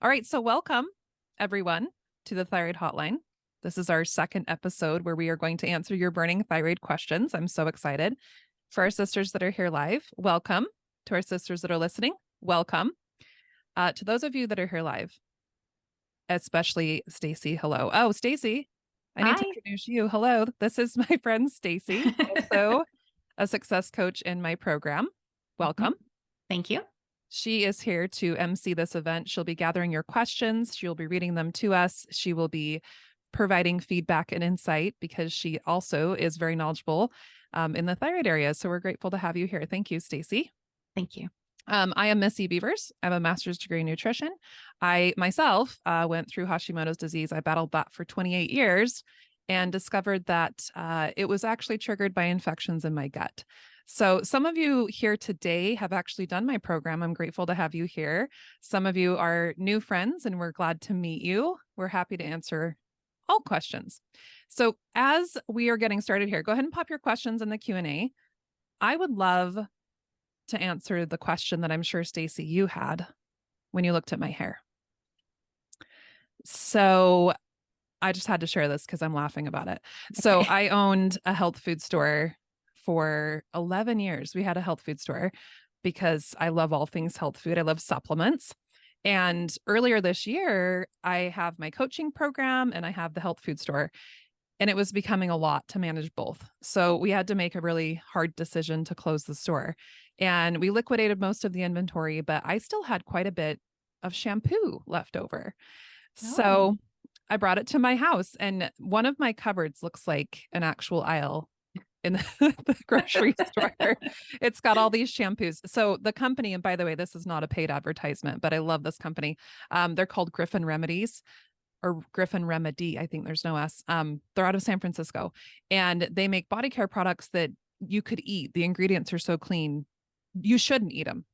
All right. So welcome everyone to the Thyroid Hotline. This is our second episode where we are going to answer your burning thyroid questions. I'm so excited. For our sisters that are here live, welcome. To our sisters that are listening, welcome. To those of you that are here live, especially Stacy, hello. Oh, Stacy, I need to Hi. introduce you. Hello. This is my friend Stacy, also a success coach in my program. Mhm. Welcome. Thank you. She is here to MC this event. She'll be gathering your questions. She'll be reading them to us. She will be providing feedback and insight because she also is very knowledgeable in the thyroid area. So we're grateful to have you here. Thank you, Stacy. Thank you. I am Missy Beavers. I have a master's degree in nutrition. I myself went through Hashimoto's disease. I battled that for 28 years and discovered that it was actually triggered by infections in my gut. So some of you here today have actually done my program. I'm grateful to have you here. Some of you are new friends and we're glad to meet you. We're happy to answer all questions. So as we are getting started here, go ahead and pop your questions in the Q&A. I would love to answer the question that I'm sure, Stacy, you had when you looked at my hair. So I just had to share this because I'm laughing about it. So Okay. I owned a health food store for 11 years. We had a health food store because I love all things health food. I love supplements. And earlier this year, I have my coaching program and I have the health food store. And it was becoming a lot to manage both. So we had to make a really hard decision to close the store. And we liquidated most of the inventory, but I still had quite a bit of shampoo left over. Oh, So I brought it to my house, and one of my cupboards looks like an actual aisle in the grocery store. It's got all these shampoos. So the company, and by the way, this is not a paid advertisement, but I love this company. They're called Griffin Remedies or Griffin Remedy. I think there's no S. They're out of San Francisco, and they make body care products that you could eat. The ingredients are so clean. You shouldn't eat them,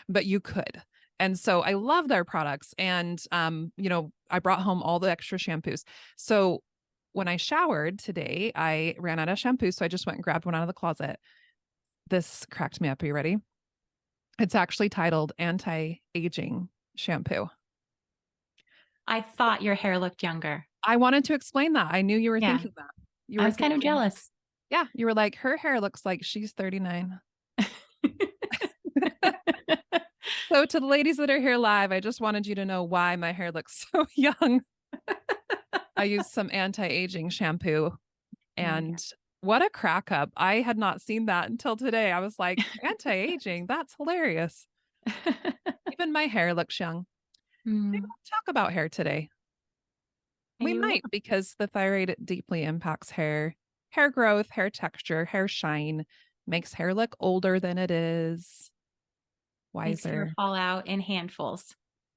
but you could. And so I love their products. And, I brought home all the extra shampoos. So when I showered today, I ran out of shampoo. So I just went and grabbed one out of the closet. This cracked me up. Are you ready? It's actually titled Anti-Aging Shampoo. I thought your hair looked younger. I wanted to explain that. I knew you were Yeah, thinking that. You I were was kind of thinking, jealous. yeah, you were like, her hair looks like she's 39. So to the ladies that are here live, I just wanted you to know why my hair looks so young. I used some anti-aging shampoo, Yeah. and what a crack up. I had not seen that until today. I was like, anti-aging, that's hilarious. Even my hair looks young. Maybe Hmm. we'll talk about hair today. We I might, love- because the thyroid deeply impacts hair growth, hair texture, hair shine, makes hair look older than it is, Makes hair wiser. fall out in handfuls.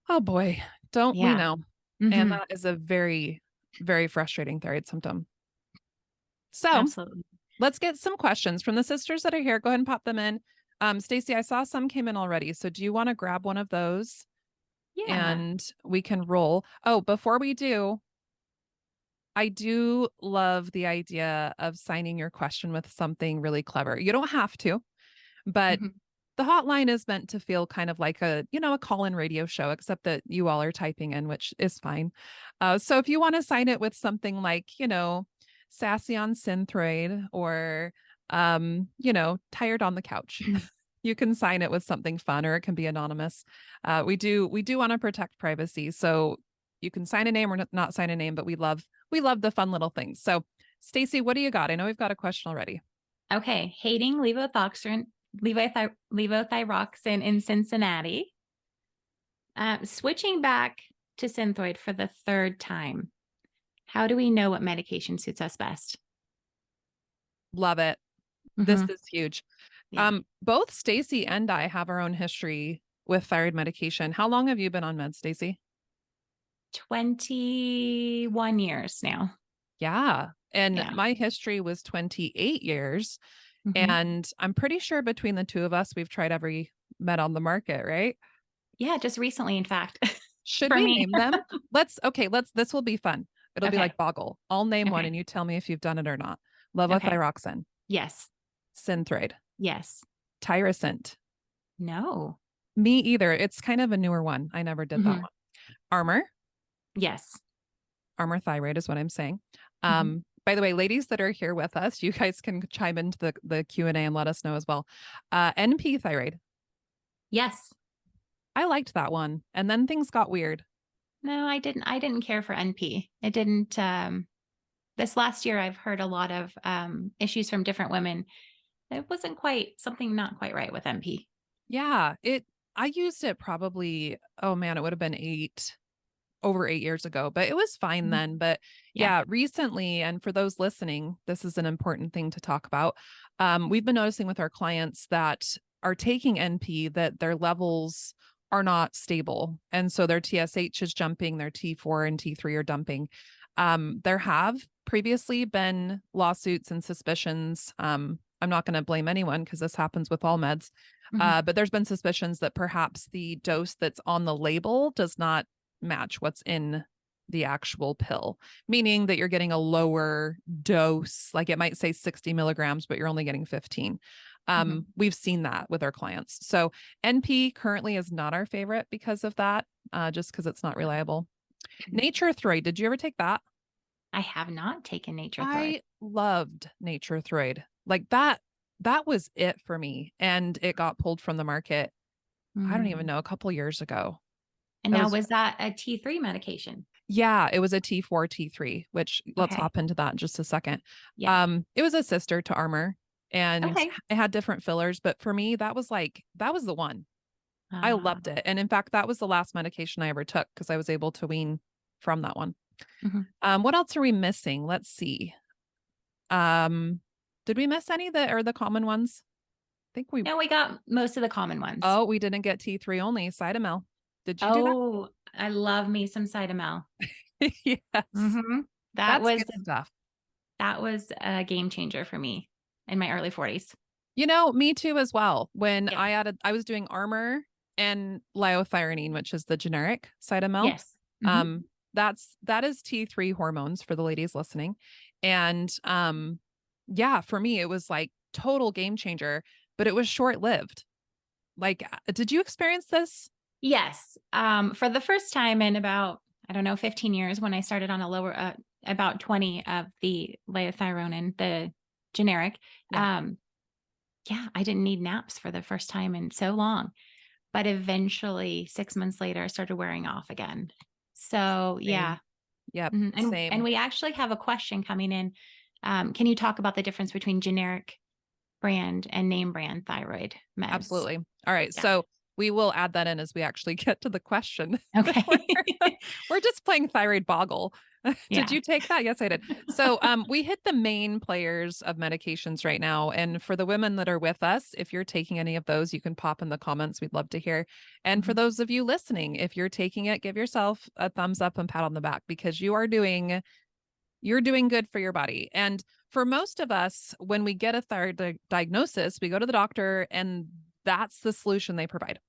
Oh boy, don't we Yeah. know? And Hmm. that is a very, very frustrating thyroid symptom. So Absolutely. let's get some questions from the sisters that are here. Go ahead and pop them in. Stacy, I saw some came in already. So do you want to grab one of those Yeah. and we can roll? Oh, before we do, I do love the idea of signing your question with something really clever. You don't have to, but Hmm. the hotline is meant to feel kind of like a call-in radio show, except that you all are typing in, which is fine. So if you want to sign it with something like, sassy on Synthroid or, tired on the couch, you can sign it with something fun, or it can be anonymous. We do want to protect privacy. So you can sign a name or not sign a name, but we love the fun little things. So Stacy, what do you got? I know we've got a question already. Okay. Hating levothyroxine in Cincinnati. Switching back to Synthoid for the third time. How do we know what medication suits us best? Love it. This Hmm. is huge. Yeah. Both Stacy and I have our own history with thyroid medication. How long have you been on meds, Stacy? 21 years now. Yeah. And Yeah. my history was 28 years. Hmm. And I'm pretty sure between the two of us, we've tried every med on the market, right? Yeah, just recently, in fact, Should for we me. name them? This will be fun. It'll be Okay. like Boggle. I'll name one Okay. and you tell me if you've done it or not. Okay. Levothyroxine, Yes. Synthroid, Yes. Tyrosint. No. Me either. It's kind of a newer one. I never did that Hmm. one. Armor, Yes. Armor Thyroid is what I'm saying. Mhm. By the way, ladies that are here with us, you guys can chime into the Q&A and let us know as well. NP Thyroid. Yes. I liked that one. And then things got weird. No, I didn't care for NP. It didn't this last year I've heard a lot of issues from different women. It wasn't quite something not quite right with NP. Yeah, I used it probably, oh man, it would have been over 8 years ago, but it was fine Mhm. then. But Yeah. yeah, recently, and for those listening, this is an important thing to talk about. We've been noticing with our clients that are taking NP that their levels are not stable. And so their TSH is jumping, their T4 and T3 are dumping. There have previously been lawsuits and suspicions. I'm not going to blame anyone because this happens with all meds. Mhm. But there's been suspicions that perhaps the dose that's on the label does not match what's in the actual pill, meaning that you're getting a lower dose. Like it might say 60 milligrams, but you're only getting 15. Mhm. We've seen that with our clients. So NP currently is not our favorite because of that, just because it's not reliable. Mhm. Nature Throid, did you ever take that? I have not taken Nature Throid. I loved Nature Throid. Like that was it for me. And it got pulled from the market, I don't even Mm. know, a couple years ago. And That now was was that a T3 medication? Yeah, it was a T4, T3, which let's Okay. hop into that in just a second. Yeah. It was a sister to Armor and Okay. it had different fillers, but for me, that was the one. I Uh, loved it. And in fact, that was the last medication I ever took because I was able to wean from that one. mhm. What else are we missing? Let's see. Um, did we miss any that are the common ones? I think we, No, we got most of the common ones. oh, we didn't get T3 only, Cytomel. Did you do that? Oh, I love me some Cytomel. Yes. Mhm. That That's was good stuff. that was a game changer for me in my early 40s. Me too as well. When Yeah. I was doing Armor and liothyronine, which is the generic Cytomel. Yes. Mhm. Um, that is T3 hormones for the ladies listening. And yeah, for me, it was like total game changer, but it was short lived. Like, did you experience this? Yes. For the first time in about, I don't know, 15 years when I started on a lower, about 20 of the liothyronine, the generic. Yeah, Um, yeah, I didn't need naps for the first time in so long. But eventually, 6 months later, I started wearing off again. So same. yeah. Yep, Mhm. And same. we actually have a question coming in. Can you talk about the difference between generic brand and name brand thyroid meds? Absolutely. All right. Yeah. So we will add that in as we actually get to the question. Okay. we're, we're just playing thyroid boggle. Did Yeah. you take that? Yes, I did. So we hit the main players of medications right now. And for the women that are with us, if you're taking any of those, you can pop in the comments. We'd love to hear. And for Mhm. those of you listening, if you're taking it, give yourself a thumbs up and pat on the back because you're doing good for your body. And for most of us, when we get a thyroid diagnosis, we go to the doctor and that's the solution they provide.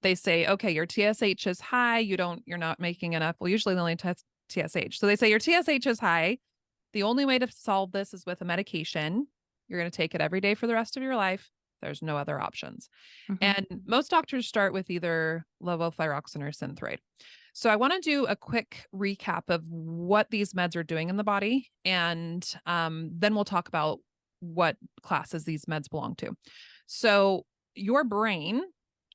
They say, okay, your TSH is high. You're not making enough. Well, usually they only test TSH. So they say your TSH is high. The only way to solve this is with a medication. You're going to take it every day for the rest of your life. There's no other options. Mhm. And most doctors start with either levothyroxine or Synthroid. So I want to do a quick recap of what these meds are doing in the body, and then we'll talk about what classes these meds belong to. So your brain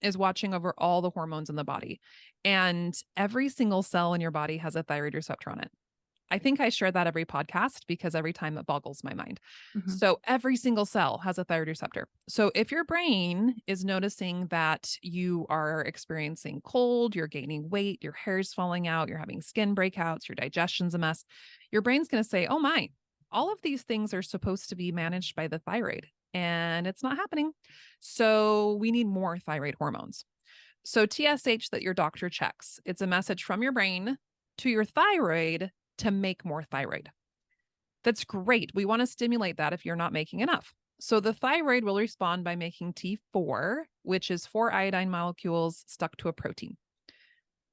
is watching over all the hormones in the body, and every single cell in your body has a thyroid receptor on it. I think I share that every podcast because every time it boggles my mind. Mhm. So every single cell has a thyroid receptor. So if your brain is noticing that you are experiencing cold, you're gaining weight, your hair's falling out, you're having skin breakouts, your digestion's a mess, your brain's going to say, "Oh my, all of these things are supposed to be managed by the thyroid and it's not happening. So we need more thyroid hormones." So TSH that your doctor checks, it's a message from your brain to your thyroid to make more thyroid. That's great. We want to stimulate that if you're not making enough. So the thyroid will respond by making T4, which is 4 iodine molecules stuck to a protein.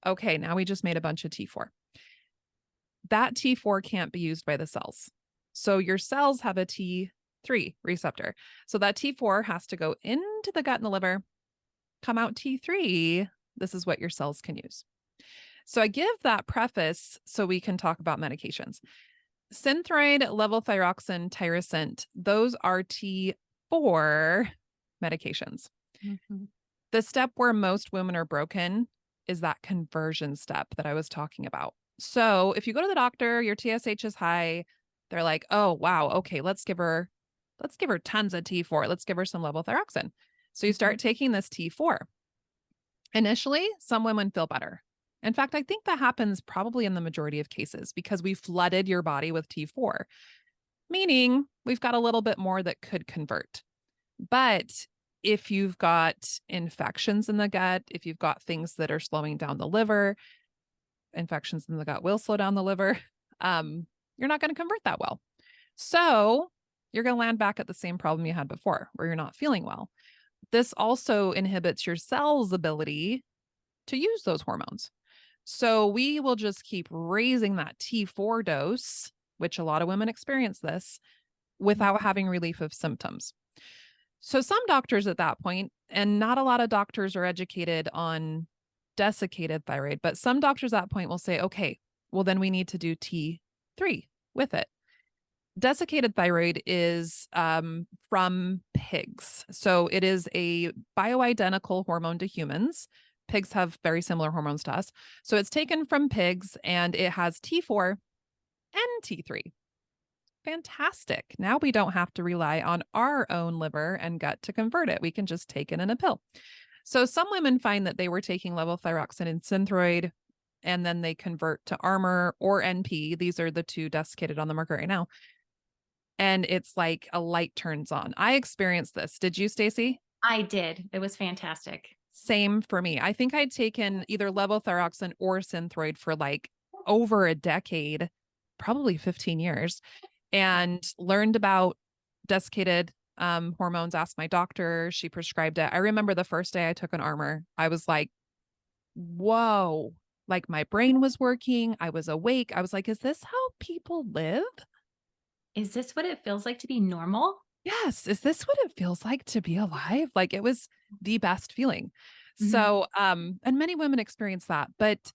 Okay, now we just made a bunch of T4. That T4 can't be used by the cells. So your cells have a T3 receptor. So that T4 has to go into the gut and the liver, come out T3. This is what your cells can use. So I give that preface so we can talk about medications. Synthroid, levothyroxine, tyrosine, those are T4 medications. Mhm. The step where most women are broken is that conversion step that I was talking about. So if you go to the doctor, your TSH is high, they're like, "Oh, wow, okay, let's give her tons of T4. Let's give her some levothyroxine." So you Mhm. start taking this T4. Initially, some women feel better. In fact, I think that happens probably in the majority of cases because we flooded your body with T4, meaning we've got a little bit more that could convert. But if you've got infections in the gut, if you've got things that are slowing down the liver, infections in the gut will slow down the liver, um, you're not going to convert that well. So you're going to land back at the same problem you had before, where you're not feeling well. This also inhibits your cell's ability to use those hormones. So we will just keep raising that T4 dose, which a lot of women experience this, without Mhm. having relief of symptoms. So some doctors at that point, and not a lot of doctors are educated on desiccated thyroid, but some doctors at that point will say, okay, well, then we need to do T3 with it. Desiccated thyroid is from pigs. So it is a bioidentical hormone to humans. Pigs have very similar hormones to us. So it's taken from pigs and it has T4 and T3. Fantastic. Now we don't have to rely on our own liver and gut to convert it. We can just take it in a pill. So some women find that they were taking levothyroxine and Synthroid, and then they convert to Armor or NP. These are the two desiccated on the market right now. And it's like a light turns on. I experienced this. Did you, Stacy? I did. It was fantastic. Same for me. I think I'd taken either levothyroxine or Synthroid for like over a decade, probably 15 years, and learned about desiccated hormones, asked my doctor. She prescribed it. I remember the first day I took an Armor, I was like, whoa, like my brain was working. I was awake. I was like, is this how people live? Is this what it feels like to be normal? Yes. Is this what it feels like to be alive? Like it was the best feeling. Mhm. So, and many women experience that, but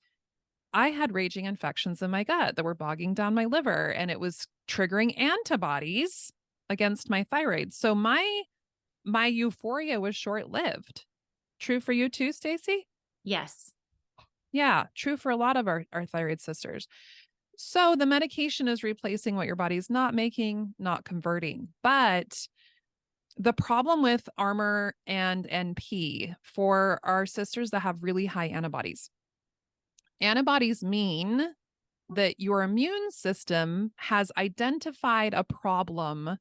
I had raging infections in my gut that were bogging down my liver and it was triggering antibodies against my thyroid. So my euphoria was short-lived. True for you too, Stacy? Yes. Yeah, true for a lot of our thyroid sisters. So the medication is replacing what your body's not making, not converting. But the problem with Armor and NP for our sisters that have really high antibodies mean that your immune system has identified a problem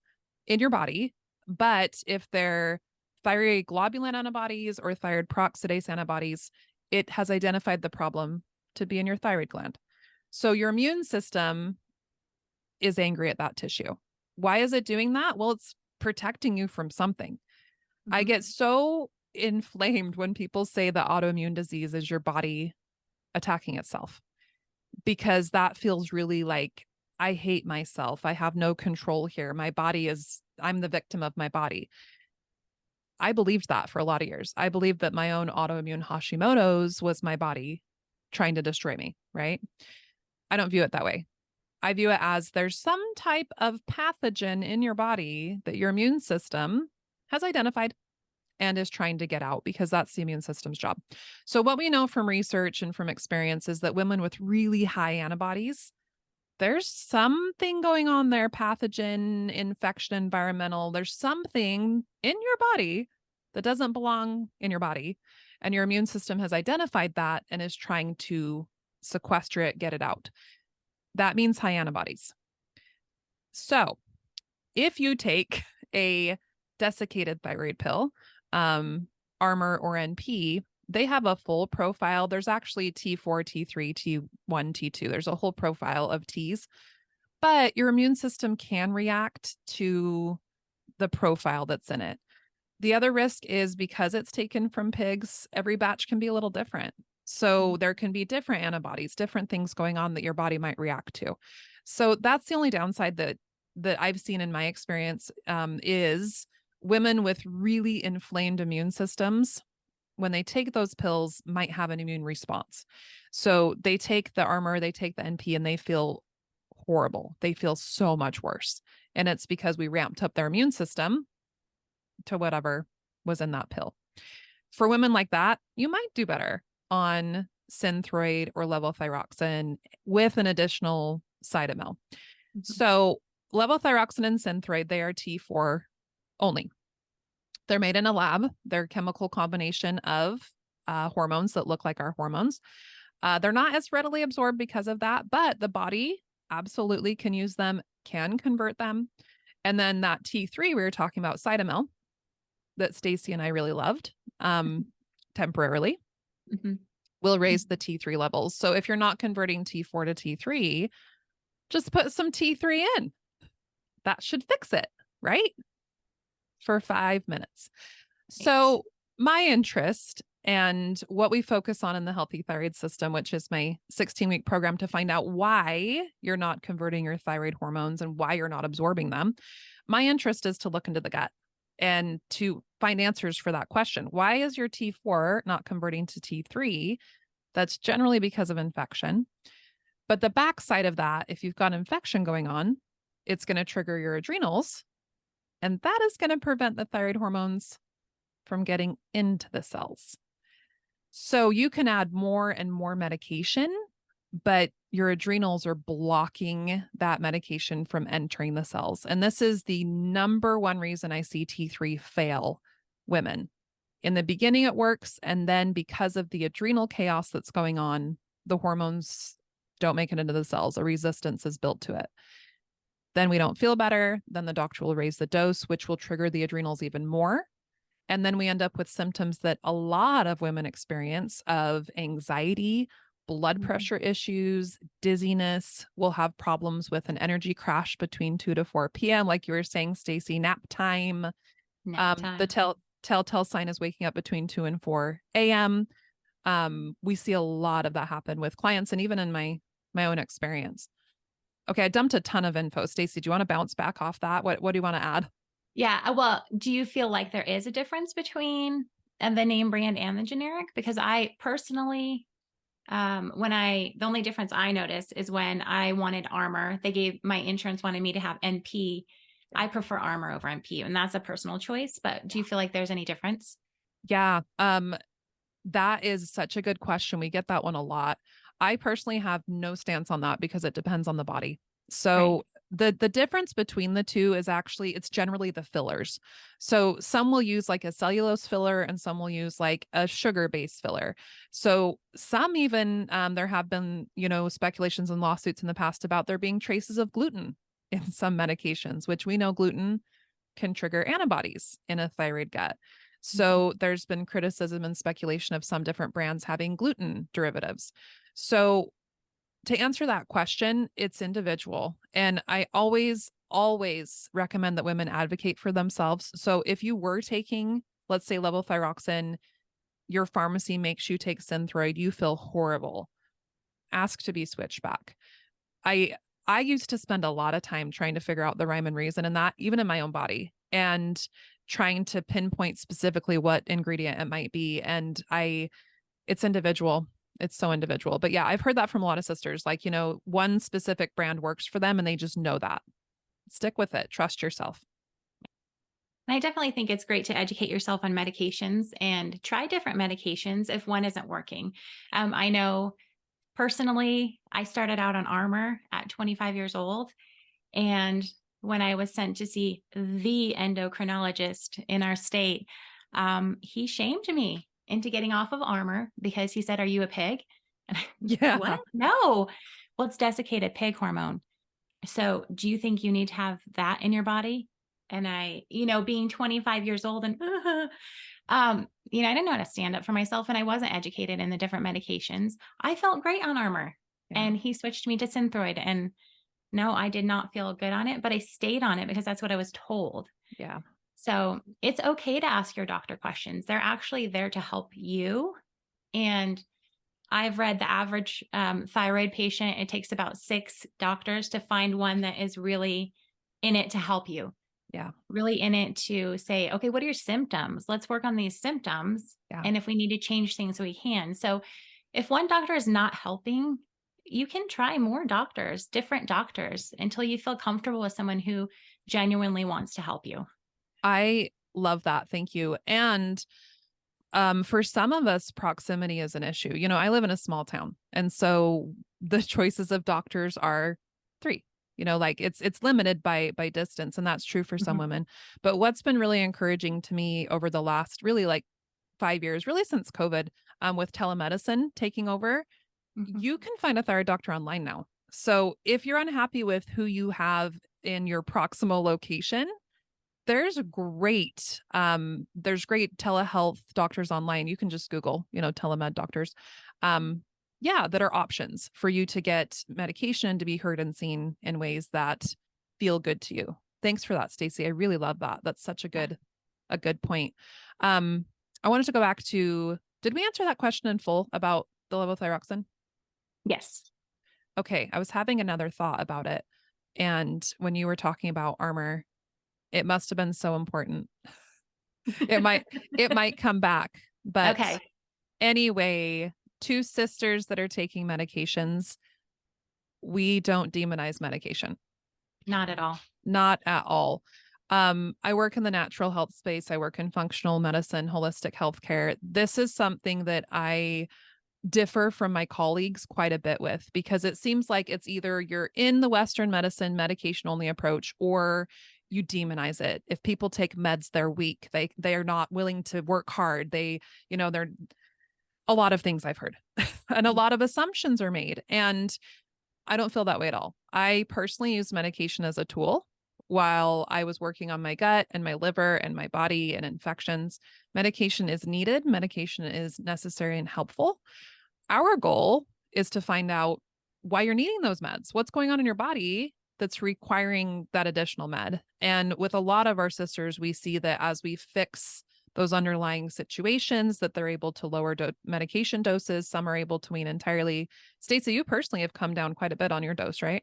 in your body, but if they're thyroid globulin antibodies or thyroid peroxidase antibodies, it has identified the problem to be in your thyroid gland. So your immune system is angry at that tissue. Why is it doing that? Well, it's protecting you from something. I Mhm. get so inflamed when people say that autoimmune disease is your body attacking itself because that feels really like I hate myself. I have no control here. I'm the victim of my body. I believed that for a lot of years. I believed that my own autoimmune Hashimoto's was my body trying to destroy me, right? I don't view it that way. I view it as there's some type of pathogen in your body that your immune system has identified and is trying to get out because that's the immune system's job. So, what we know from research and from experience is that women with really high antibodies, there's something going on there, pathogen, infection, environmental. There's something in your body that doesn't belong in your body. And your immune system has identified that and is trying to sequester it, get it out. That means high antibodies. So, if you take a desiccated thyroid pill, um, Armor or NP, they have a full profile. There's actually T4, T3, T1, T2. There's a whole profile of Ts, but your immune system can react to the profile that's in it. The other risk is because it's taken from pigs, every batch can be a little different. So there can be different antibodies, different things going on that your body might react to. So that's the only downside that I've seen in my experience is women with really inflamed immune systems when they take those pills, might have an immune response. So they take the Armor, they take the NP, and they feel horrible. They feel so much worse. And it's because we ramped up their immune system to whatever was in that pill. For women like that, you might do better on Synthroid or levothyroxine with an additional Cytomel. So levothyroxine and Synthroid, they are T4 only. They're made in a lab. They're a chemical combination of hormones that look like our hormones. They're not as readily absorbed because of that, but the body absolutely can use them, can convert them. And then that T3 we were talking about, Cytomel, that Stacy and I really loved temporarily, will raise the T3 levels. So if you're not converting T4 to T3, just put some T3 in. That should fix it, right? For 5 minutes. So my interest and what we focus on in the Healthy Thyroid System, which is my 16-week program to find out why you're not converting your thyroid hormones and why you're not absorbing them. My interest is to look into the gut and to find answers for that question. Why is your T4 not converting to T3? That's generally because of infection. But the backside of that, if you've got infection going on, it's going to trigger your adrenals, and that is going to prevent the thyroid hormones from getting into the cells. So you can add more and more medication, but your adrenals are blocking that medication from entering the cells. And this is the number one reason I see T3 fail women. In the beginning, it works. And then because of the adrenal chaos that's going on, the hormones don't make it into the cells. A resistance is built to it. Then we don't feel better. Then the doctor will raise the dose, which will trigger the adrenals even more. And then we end up with symptoms that a lot of women experience of anxiety, blood pressure issues, dizziness. We'll have problems with an energy crash between 2 to 4 p.m. Like you were saying, Stacy, nap time. The telltale sign is waking up between 2 and 4 a.m. We see a lot of that happen with clients and even in my own experience. Okay, I dumped a ton of info. Stacy, do you want to bounce back off that? What do you want to add? Yeah. Well, do you feel like there is a difference between the name brand and the generic? Because I personally, the only difference I noticed is when I wanted Armor, my insurance wanted me to have NP. I prefer Armor over NP, and that's a personal choice. But do you feel like there's any difference? Yeah. That is such a good question. We get that one a lot. I personally have no stance on that because it depends on the body. So the difference between the two is actually, it's generally the fillers. So some will use like a cellulose filler and some will use like a sugar-based filler. So some even, there have been, speculations and lawsuits in the past about there being traces of gluten in some medications, which we know gluten can trigger antibodies in a thyroid gut. So there's been criticism and speculation of some different brands having gluten derivatives. So to answer that question, it's individual. And I always recommend that women advocate for themselves. So if you were taking, let's say, levothyroxine, your pharmacy makes you take Synthroid, you feel horrible, ask to be switched back. I used to spend a lot of time trying to figure out the rhyme and reason in that, even in my own body, and trying to pinpoint specifically what ingredient it might be. And it's individual. It's so individual. But yeah, I've heard that from a lot of sisters, like, one specific brand works for them and they just know that. Stick with it. Trust yourself. And I definitely think it's great to educate yourself on medications and try different medications if one isn't working. I know personally, I started out on Armor at 25 years old. And when I was sent to see the endocrinologist in our state, he shamed me into getting off of Armor because he said, "Are you a pig?" And Yeah. what? No. Well, it's desiccated pig hormone. So do you think you need to have that in your body? And being 25 years old and, I didn't know how to stand up for myself and I wasn't educated in the different medications. I felt great on Armor and he switched me to Synthroid, and no, I did not feel good on it, but I stayed on it because that's what I was told. Yeah. So it's okay to ask your doctor questions. They're actually there to help you. And I've read the average thyroid patient, it takes about 6 doctors to find one that is really in it to help you. Yeah. really in it to say, okay, what are your symptoms? Let's work on these symptoms. Yeah. And if we need to change things, we can. So if one doctor is not helping, you can try more doctors, different doctors until you feel comfortable with someone who genuinely wants to help you. I love that. Thank you. And for some of us, proximity is an issue. I live in a small town, and so the choices of doctors are three. Like it's limited by distance, and that's true for some Mhm, women. But what's been really encouraging to me over the last really like 5 years, really since COVID, with telemedicine taking over, mhm. you can find a thyroid doctor online now. So if you're unhappy with who you have in your proximal location, there's great telehealth doctors online. You can just Google, telemed doctors. Um, yeah, that are options for you to get medication to be heard and seen in ways that feel good to you. Thanks for that, Stacey. I really love that. That's such a Yeah. good point. Um, I wanted to go back to, did we answer that question in full about the levothyroxine? Yes. Okay, I was having another thought about it. And when you were talking about armor, it must have been so important. It might it might come back. But Okay. anyway, two sisters that are taking medications, we don't demonize medication. Not at all. Not at all. I work in the natural health space. I work in functional medicine, holistic healthcare. This is something that I differ from my colleagues quite a bit with, because it seems like it's either you're in the Western medicine medication only approach, or you demonize it. If people take meds, they're weak. They are not willing to work hard. They're a lot of things I've heard and a lot of assumptions are made. And I don't feel that way at all. I personally use medication as a tool while I was working on my gut and my liver and my body and infections. Medication is needed, medication is necessary and helpful. Our goal is to find out why you're needing those meds. What's going on in your body that's requiring that additional med? And with a lot of our sisters, we see that as we fix those underlying situations, that they're able to lower medication doses. Some are able to wean entirely. Stacey, you personally have come down quite a bit on your dose, right?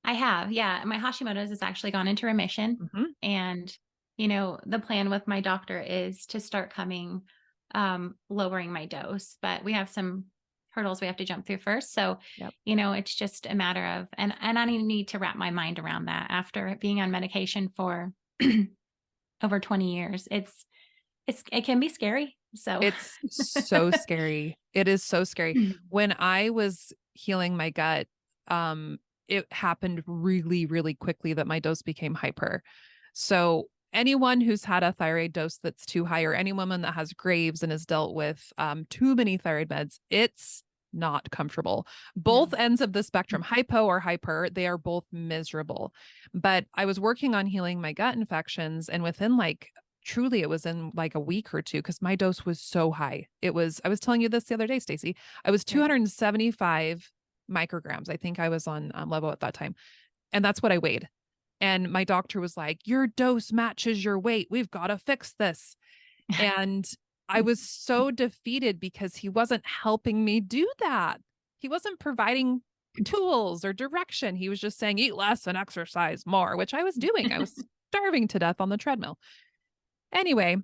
I have. Yeah. My Hashimoto's has actually gone into remission. Mm-hmm. And, the plan with my doctor is to start lowering my dose, but we have some hurdles we have to jump through first. So, Yep. it's just a matter of, and I need to wrap my mind around that after being on medication for over 20 years. It can be scary. So, It's so scary. It is so scary. When I was healing my gut, it happened really, really quickly that my dose became hyper. So anyone who's had a thyroid dose that's too high, or any woman that has Graves and has dealt with too many thyroid meds, it's not comfortable. Both no. ends of the spectrum, hypo or hyper, they are both miserable. But I was working on healing my gut infections, and within like truly it was in like a week or two, because my dose was so high. I was telling you this the other day, Stacey. I was Right. 275 micrograms. I think I was on level at that time. And that's what I weighed. And my doctor was like, your dose matches your weight. We've got to fix this. And I was so defeated because he wasn't helping me do that. He wasn't providing tools or direction. He was just saying, eat less and exercise more, which I was doing. I was starving to death on the treadmill. Anyway,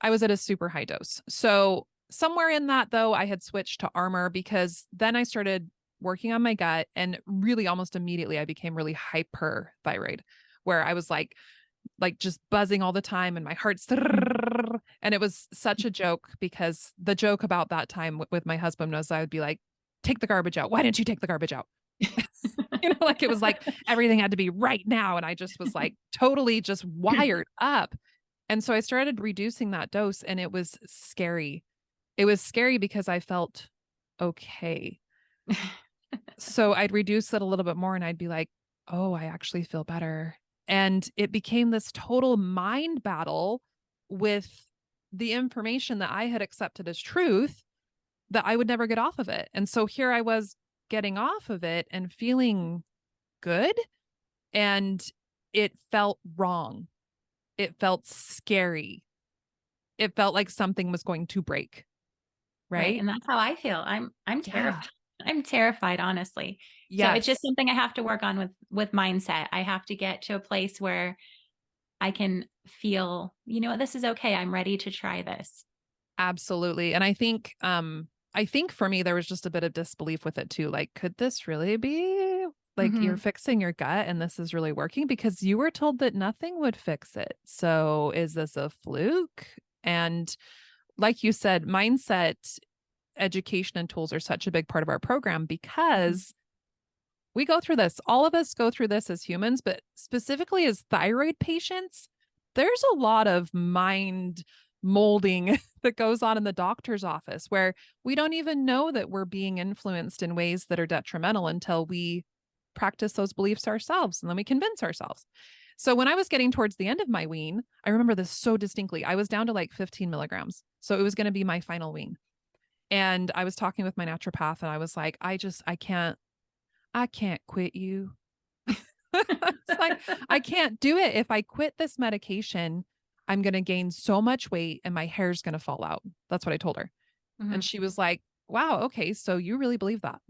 I was at a super high dose. So somewhere in that though, I had switched to Armor, because then I started working on my gut, and really almost immediately I became really hyperthyroid, where I was like just buzzing all the time and my heart's and it was such a joke, because the joke about that time with my husband was I would be like, take the garbage out. Why didn't you take the garbage out? Like it was like everything had to be right now. And I just was like totally just wired up. And so I started reducing that dose, and it was scary. It was scary because I felt okay. So I'd reduce it a little bit more and I'd be like, oh, I actually feel better. And it became this total mind battle with the information that I had accepted as truth, that I would never get off of it. And so here I was getting off of it and feeling good. And it felt wrong. It felt scary. It felt like something was going to break. Right, Right. and that's how I feel. I'm Yeah. terrified. I'm terrified, honestly. So it's just Yes. something I have to work on with mindset. I have to get to a place where I can feel, you know what, this is okay. I'm ready to try this. Absolutely. And I think for me there was just a bit of disbelief with it too. Like, could this really be like you're Hmm. fixing your gut and this is really working because you were told that nothing would fix it. So is this a fluke? And like you said, mindset education and tools are such a big part of our program Hmm. because we go through this. All of us go through this as humans, but specifically as thyroid patients, there's a lot of mind molding that goes on in the doctor's office where we don't even know that we're being influenced in ways that are detrimental until we practice those beliefs ourselves and then we convince ourselves. So when I was getting towards the end of my wean, I remember this so distinctly. I was down to like 15 milligrams. So it was going to be my final wean. And I was talking with my naturopath and I was like, I can't quit you. It's like, I can't do it. If I quit this medication, I'm going to gain so much weight and my hair's going to fall out. That's what I told her. Hmm. And she was like, wow, okay. So you really believe that?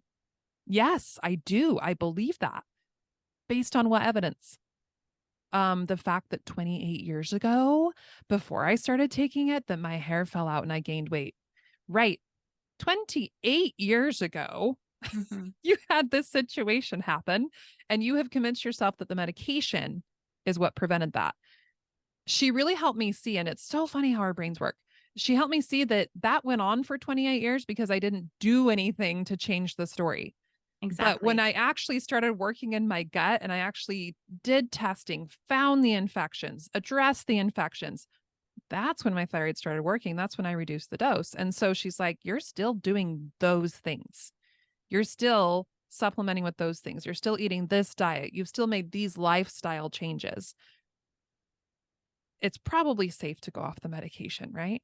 Yes, I do. I believe that. Based on what evidence? The fact that 28 years ago, before I started taking it, that my hair fell out and I gained weight. Right. 28 years ago, Hmm. you had this situation happen and you have convinced yourself that the medication is what prevented that. She really helped me see, and it's so funny how our brains work. She helped me see that that went on for 28 years because I didn't do anything to change the story. But when Exactly. I actually started working in my gut and I actually did testing, found the infections, addressed the infections, that's when my thyroid started working. That's when I reduced the dose. And so she's like, you're still doing those things. You're still supplementing with those things. You're still eating this diet. You've still made these lifestyle changes. It's probably safe to go off the medication, right?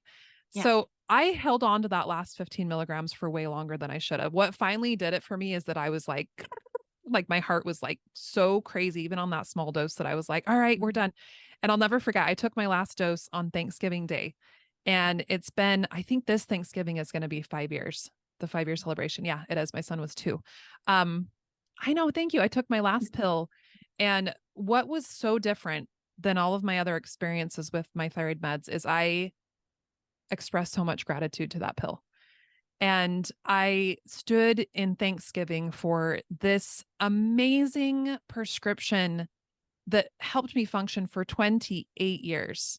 Yeah. So I held on to that last 15 milligrams for way longer than I should have. What finally did it for me is that I was like my heart was like so crazy, even on that small dose that I was like, all right, we're Mhm. done. And I'll never forget, I took my last dose on Thanksgiving Day. And it's been, I think this Thanksgiving is going to be 5 years, the 5 year celebration. Yeah, it is. My son was 2. Um, I know. Thank you. I took my last pill. And what was so different than all of my other experiences with my thyroid meds is I expressed so much gratitude to that pill. And I stood in Thanksgiving for this amazing prescription that helped me function for 28 years.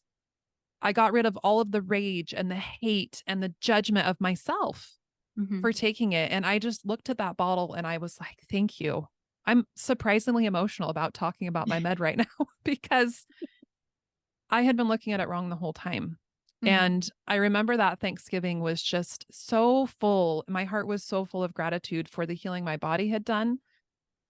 I got rid of all of the rage and the hate and the judgment of myself Mhm. for taking it. And I just looked at that bottle and I was like, thank you. I'm surprisingly emotional about talking about my med right now because I had been looking at it wrong the whole time. Mhm. And I remember that Thanksgiving was just so full. My heart was so full of gratitude for the healing my body had done,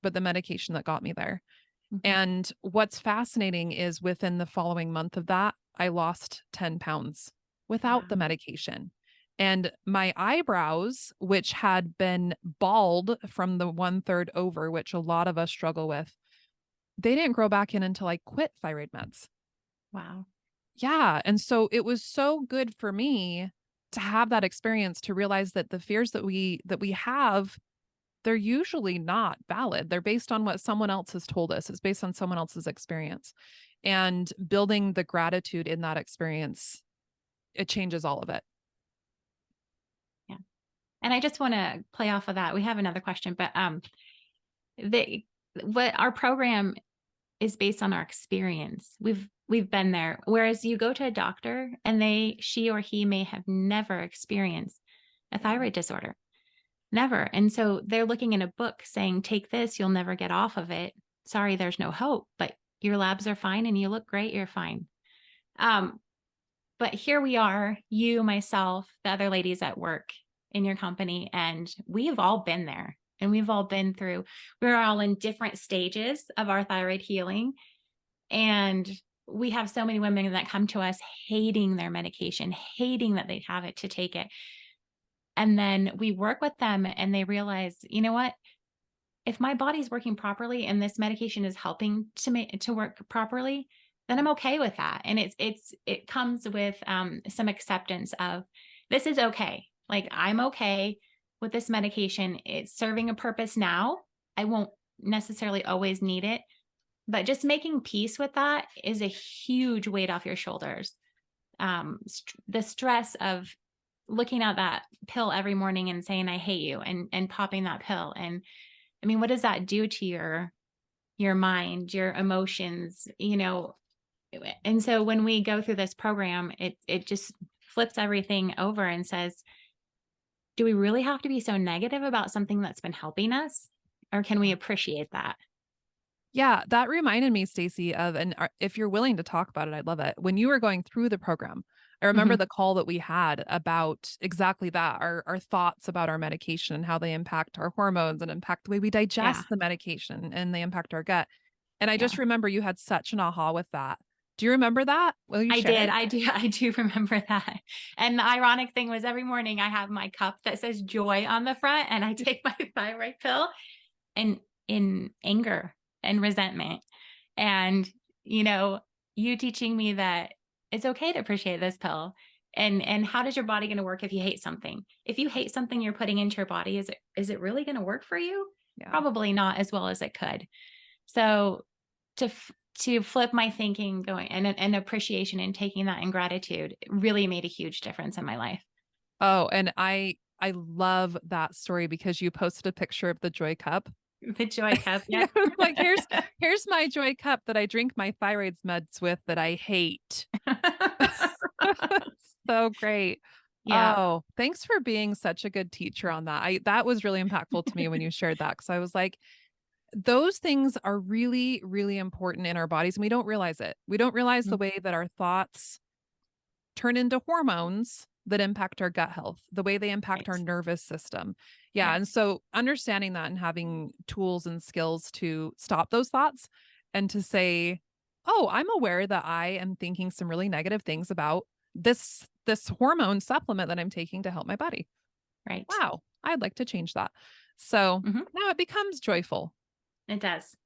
but the medication that got me there. Mhm. And what's fascinating is within the following month of that, I lost 10 pounds without the Wow. medication. And my eyebrows, which had been bald from the 1/3 over, which a lot of us struggle with, they didn't grow back in until I quit thyroid meds. Wow. Yeah. And so it was so good for me to have that experience to realize that the fears that we have, they're usually not valid. They're based on what someone else has told us. It's based on someone else's experience. And building the gratitude in that experience, it changes all of it. Yeah. And I just want to play off of that. We have another question, but the what our program is based on our experience. We've been there. Whereas you go to a doctor and she or he may have never experienced a Yeah. thyroid disorder. Never. And so they're looking in a book saying, take this, you'll never get off of it. Sorry, there's no hope, but your labs are fine and you look great, you're fine. Um, but here we are, you, myself, the other ladies at work in your company, and we've all been there and we've all been through, we're all in different stages of our thyroid healing. And we have so many women that come to us hating their medication, hating that they have it to take it. And then we work with them and they realize, you know what? If my body's working properly and this medication is helping to make to work properly, then I'm okay with that. And it comes with some acceptance of this is okay. Like I'm okay with this medication. It's serving a purpose now. I won't necessarily always need it, But just making peace with that is a huge weight off your shoulders. The stress of looking at that pill every morning and saying, I hate you, and popping that pill. And I mean, what does that do to your mind, your emotions, and so when we go through this program, it just flips everything over and says, do we really have to be so negative about something that's been helping us? Or can we appreciate that? Yeah, that reminded me, Stacey, of, and if you're willing to talk about it, I'd love it. When you were going through the program, I remember Mhm. the call that we had about exactly that, our thoughts about our medication and how they impact our hormones and impact the way we Yeah. digest the medication and they impact our gut. And I just Yeah. remember you had such an aha with that. Do you remember that? Will you I share did. it? I do remember that. And the ironic thing was every morning I have my cup that says joy on the front and I take my thyroid pill and in anger and resentment. And, you know, you teaching me that it's okay to appreciate this pill. And how does your body going to work if you hate something? If you hate something you're putting into your body, is it really going to work for you? Yeah. Probably not as well as it could. So to flip my thinking going and appreciation and taking that in gratitude really made a huge difference in my life. Oh, and I love that story because you posted a picture of the joy cup. The joy cup. It Yep. was like, here's my joy cup that I drink my thyroid's meds with that I hate. So great. Yeah. Oh, thanks for being such a good teacher on that. That was really impactful to me when you shared that because I was like, those things are really, really important in our bodies and we don't realize it. We don't realize the Mhm. way that our thoughts turn into hormones that impact our gut health, the way they impact our Right. nervous system. Yeah. Yes. And so understanding that and having tools and skills to stop those thoughts and to say, oh, I'm aware that I am thinking some really negative things about this hormone supplement that I'm taking to help my body. Right. Wow, I'd like to change that. So Mhm. now it becomes joyful. It does.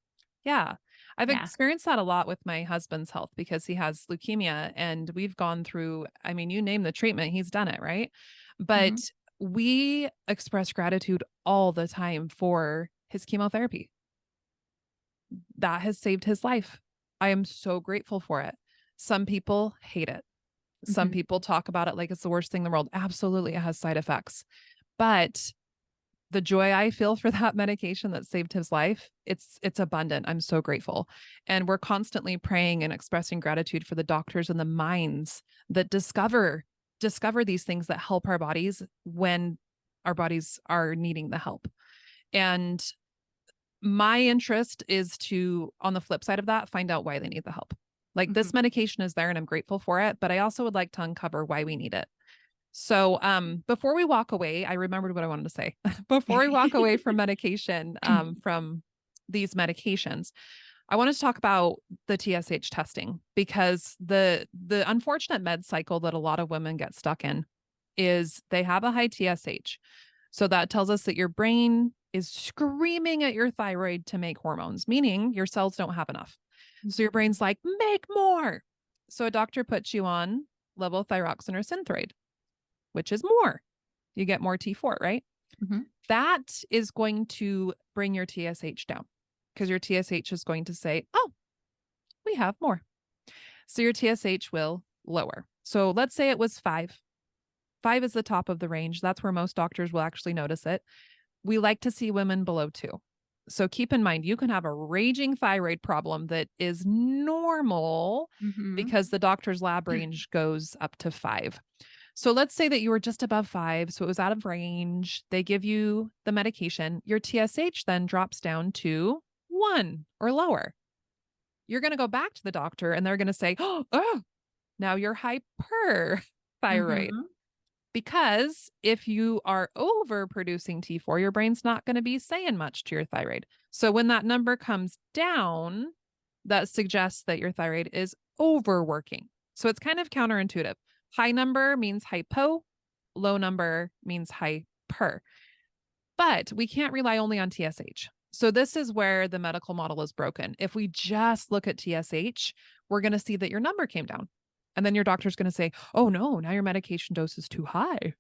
Yeah. I've Yeah. experienced that a lot with my husband's health because he has leukemia and we've gone through, I mean, you name the treatment, he's done it, right? But Mhm. we express gratitude all the time for his chemotherapy. That has saved his life. I am so grateful for it. Some people hate it. Some Mhm. people talk about it like it's the worst thing in the world. Absolutely, it has side effects. But the joy I feel for that medication that saved his life, it's abundant. I'm so grateful. And we're constantly praying and expressing gratitude for the doctors and the minds that discover these things that help our bodies when our bodies are needing the help. And my interest is to, on the flip side of that, find out why they need the help. Like this Mhm. medication is there and I'm grateful for it, but I also would like to uncover why we need it. So, before we walk away, I remembered what I wanted to say. Before we walk away from medication, from these medications, I wanted to talk about the TSH testing because the unfortunate med cycle that a lot of women get stuck in is they have a high TSH. So that tells us that your brain is screaming at your thyroid to make hormones, meaning your cells don't have enough. So your brain's like, make more. So a doctor puts you on levothyroxine or Synthroid, which is more. You get more T4, right? Mhm. That is going to bring your TSH down because your TSH is going to say, oh, we have more. So your TSH will lower. So let's say it was 5. 5 is the top of the range. That's where most doctors will actually notice it. We like to see women below 2. So keep in mind, you can have a raging thyroid problem that is normal Mhm. because the doctor's lab range goes up to 5. So let's say that you were just above 5, so it was out of range. They give you the medication. Your TSH then drops down to 1 or lower. You're going to go back to the doctor and they're going to say, oh, now you're hyperthyroid. Mhm. Because if you are overproducing T4, your brain's not going to be saying much to your thyroid. So when that number comes down, that suggests that your thyroid is overworking. So it's kind of counterintuitive. High number means hypo, low number means hyper. But we can't rely only on TSH. So this is where the medical model is broken. If we just look at TSH, we're going to see that your number came down. And then your doctor's going to say, oh no, now your medication dose is too high.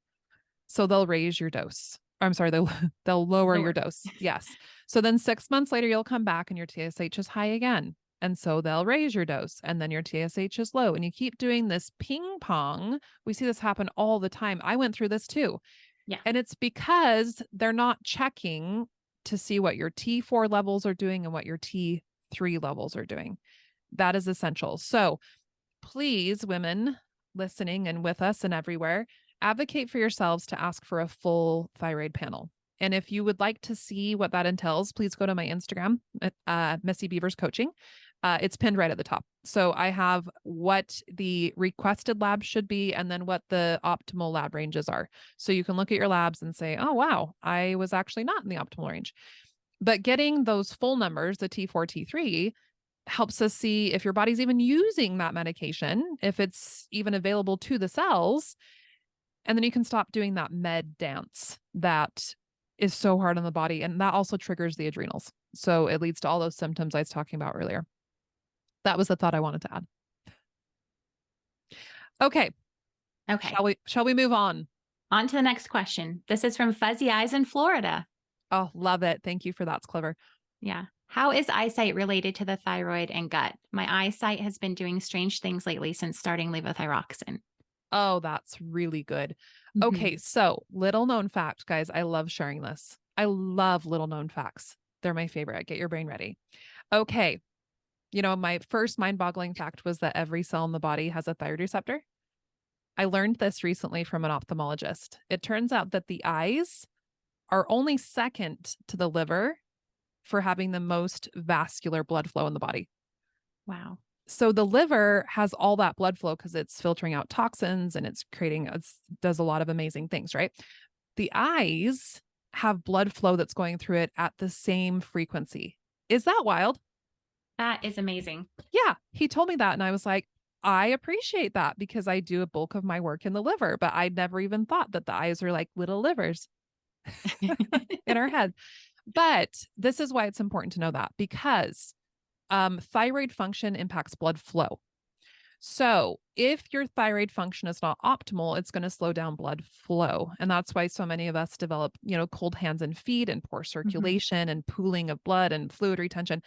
So they'll raise your dose. I'm sorry, they'll lower your Lower. dose. Yes. So then 6 months later, you'll come back and your TSH is high again. And so they'll raise your dose and then your TSH is low. And you keep doing this ping pong. We see this happen all the time. I went through this too. Yeah. And it's because they're not checking to see what your T4 levels are doing and what your T3 levels are doing. That is essential. So please, women listening and with us and everywhere, advocate for yourselves to ask for a full thyroid panel. And if you would like to see what that entails, please go to my Instagram, Missy Beavers Coaching. It's pinned right at the top. So I have what the requested lab should be and then what the optimal lab ranges are. So you can look at your labs and say, oh, wow, I was actually not in the optimal range. But getting those full numbers, the T4, T3, helps us see if your body's even using that medication, if it's even available to the cells. And then you can stop doing that med dance that is so hard on the body. And that also triggers the adrenals. So it leads to all those symptoms I was talking about earlier. That was the thought I wanted to add. Okay. Okay. Shall we move on? On to the next question. This is from Fuzzy Eyes in Florida. Oh, love it. Thank you for that. It's clever. Yeah. How is eyesight related to the thyroid and gut? My eyesight has been doing strange things lately since starting levothyroxine. Oh, that's really good. Mhm. Okay. So little known fact, guys. I love sharing this. I love little known facts. They're my favorite. Get your brain ready. Okay. My first mind boggling fact was that every cell in the body has a thyroid receptor. I learned this recently from an ophthalmologist. It turns out that the eyes are only second to the liver for having the most vascular blood flow in the body. Wow. So the liver has all that blood flow because it's filtering out toxins and it's does a lot of amazing things, right? The eyes have blood flow that's going through it at the same frequency. Is that wild? That is amazing. Yeah, he told me that. And I was like, I appreciate that because I do a bulk of my work in the liver, but I never even thought that the eyes are like little livers in our head. But this is why it's important to know that because thyroid function impacts blood flow. So if your thyroid function is not optimal, it's going to slow down blood flow. And that's why so many of us develop, cold hands and feet and poor circulation and pooling of blood and fluid retention.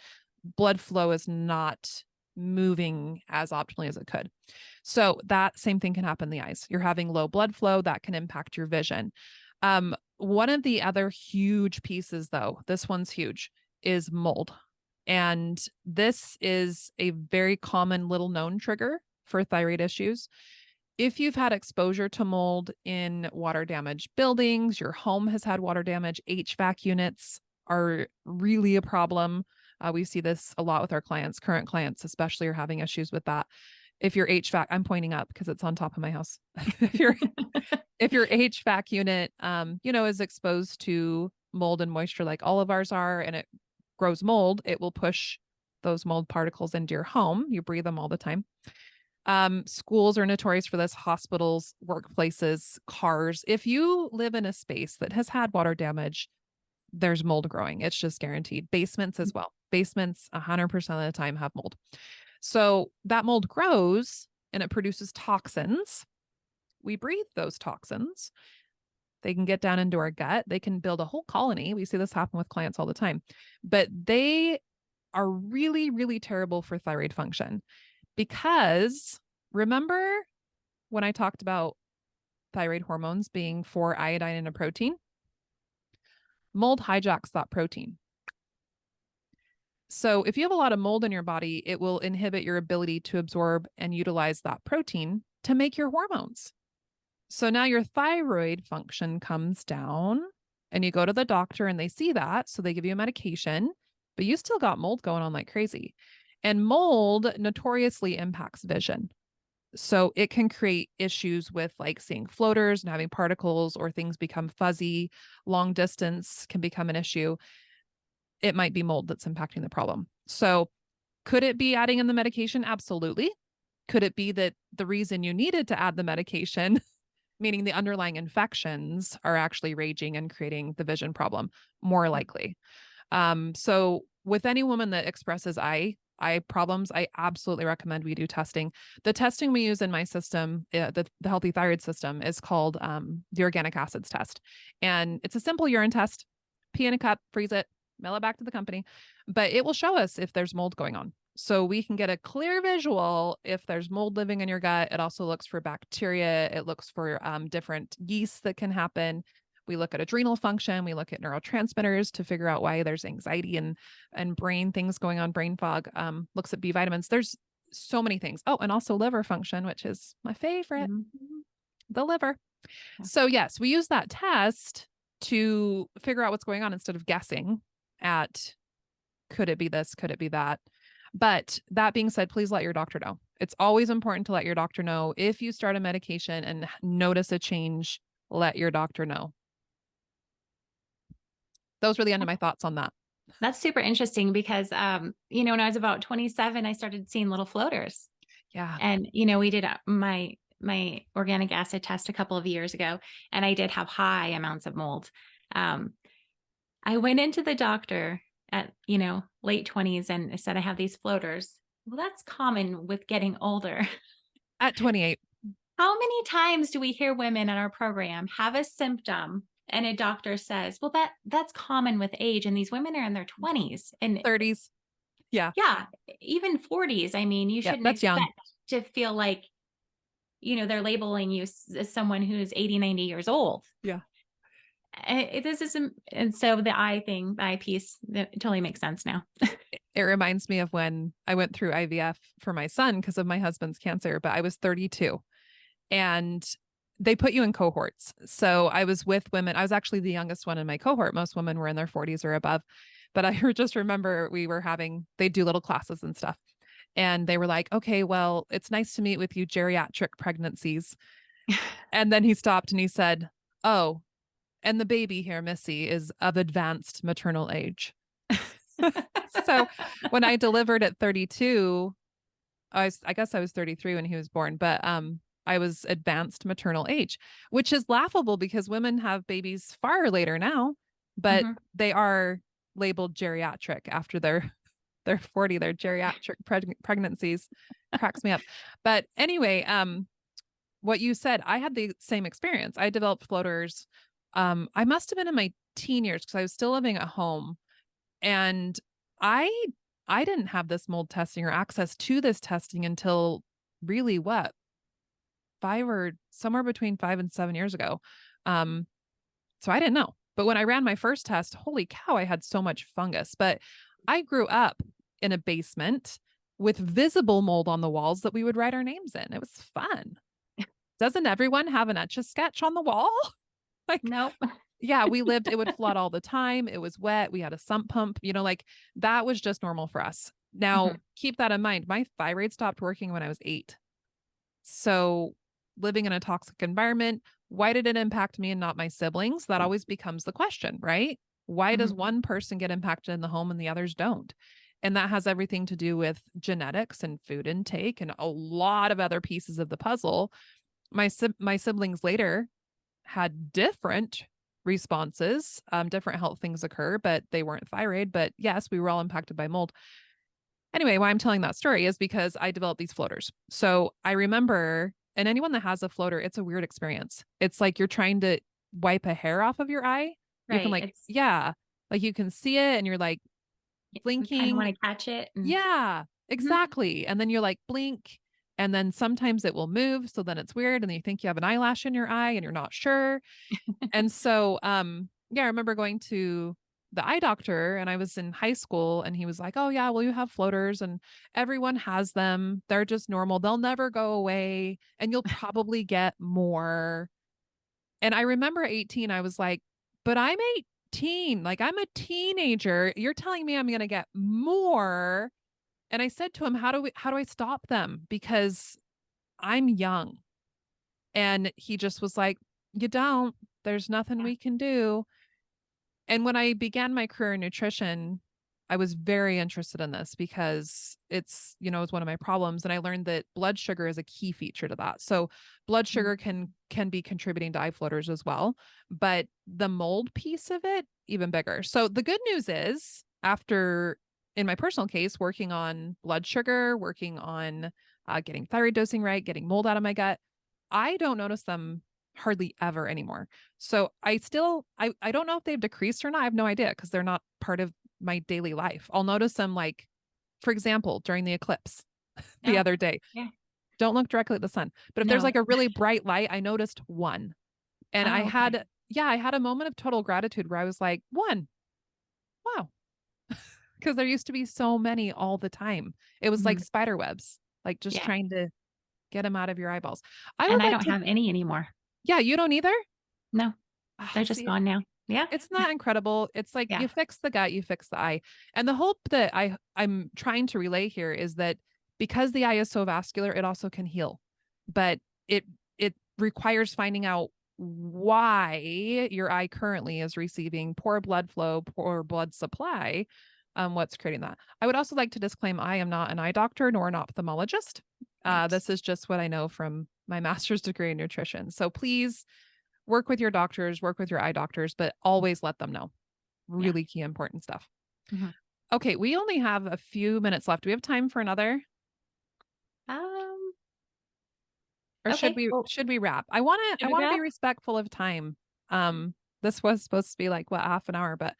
Blood flow is not moving as optimally as it could. So that same thing can happen in the eyes. You're having low blood flow that can impact your vision. One of the other huge pieces though, this one's huge, is mold. And this is a very common little known trigger for thyroid issues. If you've had exposure to mold in water damaged buildings, your home has had water damage, HVAC units are really a problem. We see this a lot with our clients, current clients, especially are having issues with that. If your HVAC, I'm pointing up because it's on top of my house. if your HVAC unit, is exposed to mold and moisture like all of ours are, and it grows mold, it will push those mold particles into your home. You breathe them all the time. Schools are notorious for this, hospitals, workplaces, cars. If you live in a space that has had water damage, there's mold growing. It's just guaranteed. Basements as well. Basements 100% of the time have mold. So that mold grows and it produces toxins. We breathe those toxins. They can get down into our gut. They can build a whole colony. We see this happen with clients all the time, but they are really, really terrible for thyroid function because remember when I talked about thyroid hormones being for iodine in a protein? Mold hijacks that protein. So if you have a lot of mold in your body, it will inhibit your ability to absorb and utilize that protein to make your hormones. So now your thyroid function comes down and you go to the doctor and they see that. So they give you a medication, but you still got mold going on like crazy. And mold notoriously impacts vision. So it can create issues with like seeing floaters and having particles, or things become fuzzy. Long distance can become an issue. It might be mold that's impacting the problem. So could it be adding in the medication? Absolutely. Could it be that the reason you needed to add the medication, meaning the underlying infections, are actually raging and creating the vision problem? More likely. So with any woman that expresses eye problems, I absolutely recommend we do testing. The testing we use in my system, the healthy thyroid system, is called the organic acids test. And it's a simple urine test. Pee in a cup, freeze it, mail it back to the company, but it will show us if there's mold going on. So we can get a clear visual if there's mold living in your gut. It also looks for bacteria. It looks for different yeasts that can happen. We look at adrenal function. We look at neurotransmitters to figure out why there's anxiety and brain things going on, brain fog. Looks at B vitamins. There's so many things. Oh, and also liver function, which is my favorite, Mhm. the liver. Yeah. So yes, we use that test to figure out what's going on instead of guessing at could it be this, could it be that. But that being said, please let your doctor know. It's always important to let your doctor know if you start a medication and notice a change, let your doctor know. Those were the end of my thoughts on that. That's super interesting because, when I was about 27, I started seeing little floaters. Yeah. And, we did my organic acid test a couple of years ago, and I did have high amounts of mold. Um, I went into the doctor at, late 20s and said, I have these floaters. Well, that's common with getting older. At 28. How many times do we hear women in our program have a symptom and a doctor says, well, that's common with age. And these women are in their 20s and 30s. Yeah. yeah, even 40s. I mean, you Yep. shouldn't That's young. expect to feel like, they're labeling you as someone who's 80, 90 years old. Yeah. This isn't, and so the eye thing, the eye piece, that totally makes sense now. It reminds me of when I went through IVF for my son because of my husband's cancer, but I was 32 and they put you in cohorts. So I was with women. I was actually the youngest one in my cohort. Most women were in their 40s or above. But I just remember they do little classes and stuff. And they were like, okay, well, it's nice to meet with you, geriatric pregnancies. And then he stopped and he said, oh, and the baby here, Missy, is of advanced maternal age. So when I delivered at 32, I guess I was 33 when he was born, but I was advanced maternal age, which is laughable because women have babies far later now, but Mhm. they are labeled geriatric after they're 40. They're geriatric pregnancies. Cracks me up. But anyway, what you said, I had the same experience. I developed floaters. I must have been in my teen years because I was still living at home, and I I didn't have this mold testing or access to this testing until really what 5 and 7 years ago. Um, so I didn't know. But when I ran my first test, holy cow, I had so much fungus. But I grew up in a basement with visible mold on the walls that we would write our names in. It was fun. Doesn't everyone have an etch a sketch on the wall? Like, Nope. yeah, it would flood all the time. It was wet. We had a sump pump, like that was just normal for us. Now, Mhm. keep that in mind. My thyroid stopped working when I was 8. So, living in a toxic environment, why did it impact me and not my siblings? That always becomes the question, right? Why does Mhm. one person get impacted in the home and the others don't? And that has everything to do with genetics and food intake and a lot of other pieces of the puzzle. My siblings later had different responses. Different health things occur, but they weren't thyroid. But yes, we were all impacted by mold. Anyway, why I'm telling that story is because I developed these floaters. So I remember, and anyone that has a floater, it's a weird experience. It's like you're trying to wipe a hair off of your eye. You can Right. like, yeah, like you can see it and you're like You kind of blinking. want to catch it. And Yeah, Mhm. exactly. And then you're like blink. And then sometimes it will move. So then it's weird. And then you think you have an eyelash in your eye and you're not sure. And so, yeah, I remember going to the eye doctor and I was in high school and he was like, "Oh yeah, well you have floaters and everyone has them. They're just normal. They'll never go away and you'll probably get more." And I remember 18, I was like, "But I'm 18. Like I'm a teenager. You're telling me I'm going to get more." And I said to him, how do I stop them? Because I'm young." And he just was like, "You don't. There's nothing Yeah. we can do." And when I began my career in nutrition, I was very interested in this because it's one of my problems. And I learned that blood sugar is a key feature to that. So blood sugar Mhm. can be contributing to eye floaters as well. But the mold piece of it, even bigger. So the good news is after in my personal case, working on blood sugar, working on getting thyroid dosing right, getting mold out of my gut, I don't notice them hardly ever anymore. So I don't know if they've decreased or not. I have no idea because they're not part of my daily life. I'll notice them like for example, during the eclipse the Oh, other day, yeah. don't look directly at the sun. But if there's No. like a really bright light, I noticed one. And I Oh, okay. had, yeah, I had a moment of total gratitude where I was like, one, wow. Because there used to be so many all the time. It was like Mhm. spider webs, like just Yeah. trying to get them out of your eyeballs. I And would I like don't to, have any anymore. yeah, you don't either? No, Ah, they're just see, gone now. Yeah. it's not incredible. It's like Yeah. you fix the gut, you fix the eye. And the hope that I'm trying to relay here is that because the eye is so vascular, it also can heal. But it it requires finding out why your eye currently is receiving poor blood flow, poor blood supply, what's creating that. I would also like to disclaim I am not an eye doctor nor an ophthalmologist. Right. This is just what I know from my master's degree in nutrition. So please work with your doctors, work with your eye doctors, but always let them know. Yeah. Really key important stuff. Mhm. Okay, we only have a few minutes left. Do we have time for another? Um, Or okay. Well, should we wrap? I should we want to be wrap? respectful of time. This was supposed to be like what, half an hour, but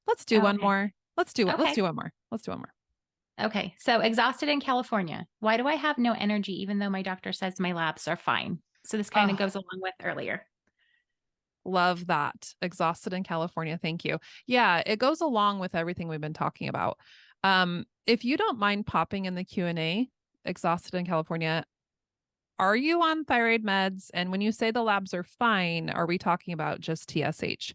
let's do Oh, one okay. more. Let's Okay. do one more. Let's do one more. Okay. So exhausted in California. Why do I have no energy even though my doctor says my labs are fine? So this kind of Oh, goes along with earlier. love that. Exhausted in California. Thank you. Yeah, it goes along with everything we've been talking about. If you don't mind popping in the Q&A, exhausted in California, are you on thyroid meds? And when you say the labs are fine, are we talking about just TSH?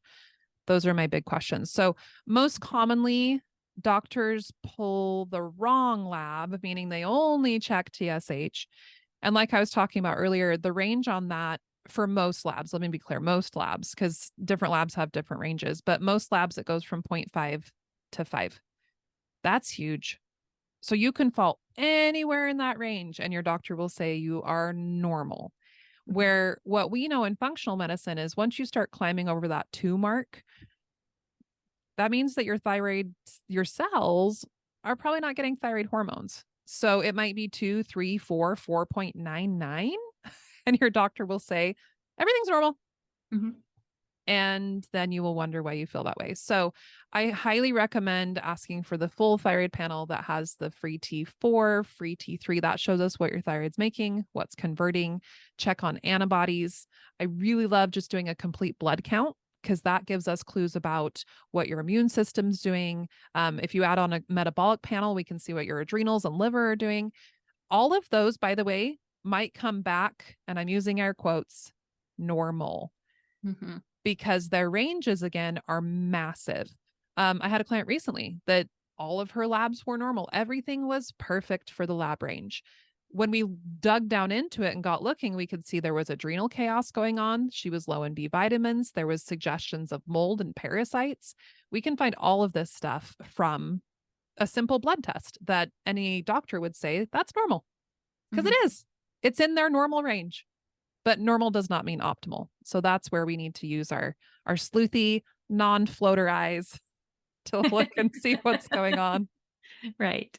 Those are my big questions. So, most commonly, doctors pull the wrong lab, meaning they only check TSH. And like I was talking about earlier, the range on that for most labs, let me be clear, most labs, because different labs have different ranges, but most labs, it goes from 0.5 to 5. That's huge. So you can fall anywhere in that range and your doctor will say you are normal. Mhm. Where what we know in functional medicine is once you start climbing over that 2 mark, that means that your thyroid, your cells are probably not getting thyroid hormones. So it might be 2, 3, 4, 4.99. And your doctor will say, everything's normal. Mhm. And then you will wonder why you feel that way. So I highly recommend asking for the full thyroid panel that has the free T4, free T3. That shows us what your thyroid's making, what's converting, check on antibodies. I really love just doing a complete blood count because that gives us clues about what your immune system's doing. If you add on a metabolic panel, we can see what your adrenals and liver are doing. All of those, by the way, might come back, and I'm using air quotes, normal Mhm. because their ranges again are massive. I had a client recently that all of her labs were normal. Everything was perfect for the lab range. When we dug down into it and got looking, we could see there was adrenal chaos going on. She was low in B vitamins. There was suggestions of mold and parasites. We can find all of this stuff from a simple blood test that any doctor would say that's normal because it Mhm. is. It's in their normal range. But normal does not mean optimal. So that's where we need to use our sleuthy, non-floater eyes to look and see what's going on. Right.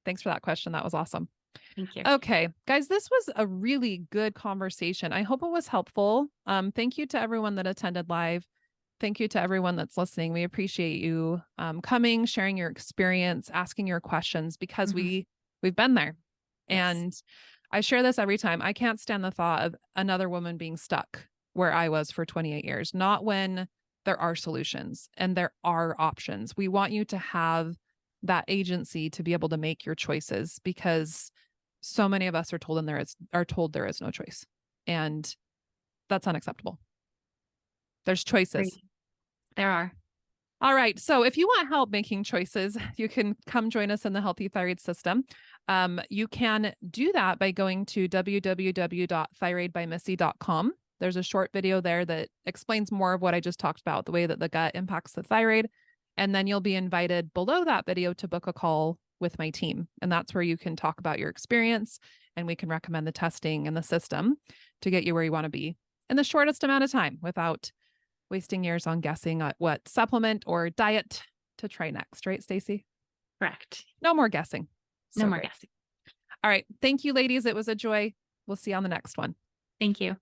Thanks for that question. That was awesome. Thank you. Okay, guys, this was a really good conversation. I hope it was helpful. Thank you to everyone that attended live. Thank you to everyone that's listening. We appreciate you coming, sharing your experience, asking your questions because Mhm. we've been there. Yes. And I share this every time. I can't stand the thought of another woman being stuck where I was for 28 years, not when there are solutions and there are options. We want you to have that agency to be able to make your choices because so many of us are told there is no choice. And that's unacceptable. There's choices. Great. There are. All right. So if you want help making choices, you can come join us in the Healthy Thyroid System. You can do that by going to www.thyroidbymissy.com. There's a short video there that explains more of what I just talked about, the way that the gut impacts the thyroid. And then you'll be invited below that video to book a call with my team. And that's where you can talk about your experience and we can recommend the testing and the system to get you where you want to be in the shortest amount of time without wasting years on guessing at what supplement or diet to try next, right, Stacey? Correct. No more guessing. No So more great. guessing. All right. Thank you, ladies. It was a joy. We'll see you on the next one. Thank you.